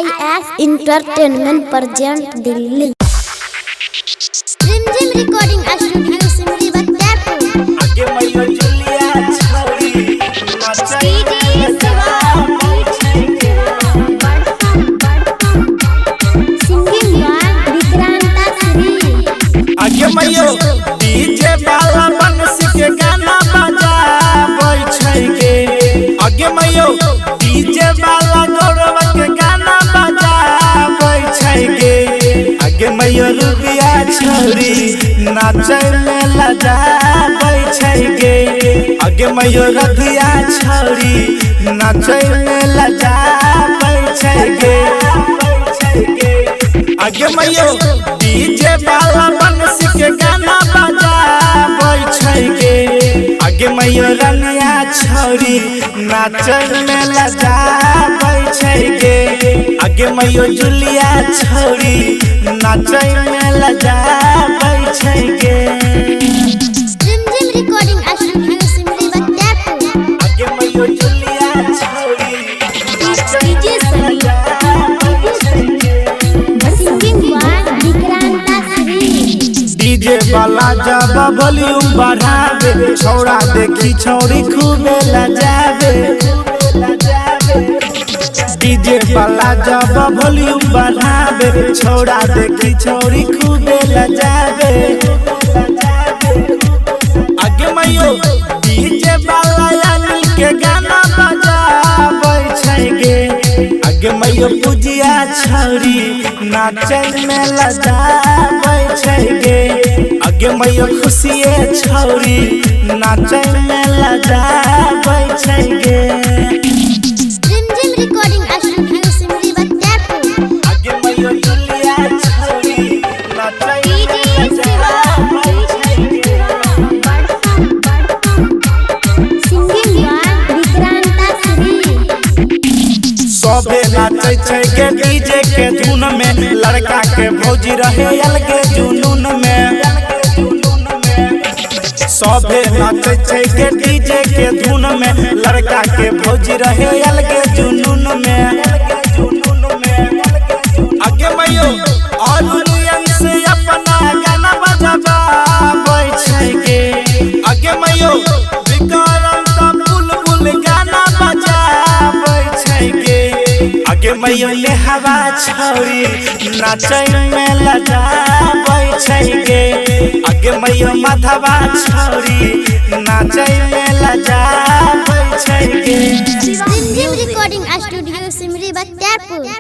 IS Entertainment present Delhi. Rimjim recording studio Simri Bhaktapur. आगे मैया जुलिया छौरी Singing by Vikranta Sri. आगे मैया डीजे वाला बंसी के गाना बजाबै छै गे। आगे मैया डीजे वाला गौरव के गाना बजाबै छै गे। आगे मैया रुबिया छौरी नाचै में लजाबै छै गे। आगे मैया रधिया छौरी नाचै में लजाबै छै गे। आगे मैया डीजे वाला बंसी के गाना बजाबै छै गे। आगे मैया रनिया छौरी नाचै में लजाबै छै गे। आगे मैया जुलिया छौरी नाचै में लजाबै छै गे। Rimjim recording studio Simri Bhaktapur. आगे मैया जुलिया छौरी DJ Singing by Vikranta Sri. DJ वाला जब वॉल्यूम बढ़ावे छौड़ा देखी छौरी खूबे लजावे। डीजे वाला जब वॉल्यूम बढ़ावे छौड़ा देखी छौरी खूबे लजावे। आगे मैयो डीजे वाला अनिल के गाना बजाबै छै गे। आगे मैयो पूजिया छौरी नाचै में लजाबै छै गे। आगे मैयो खुशिये छौरी नाचै में लजाबै छै गे। Rimjim recording studio Simri Bhaktapur. आगे मैयो जुलिया छौरी नाचै में लजाबै छै गे। Singing by Vikranta Sri. सबे नाचै छै गे डीजे के धुन में। लड़का के भौजी रहे अलगे जुनून में। सबे नाचै छै गे डीजे के धुन में। लड़का के भौजी रहे अलगे जुनून में। आगे मैयो और से अपना गाना बजाबै छै गे। आगे मैयो विक्रम बुलबुल गाना बजाबै छै गे। आगे मैयो लेहवा छौरी नाचै में लजाबै छै गे। आगे मैयो माधवा छौरी नाचै में लजाबै छै गे। Rimjim recording studio Simri Bhaktapur.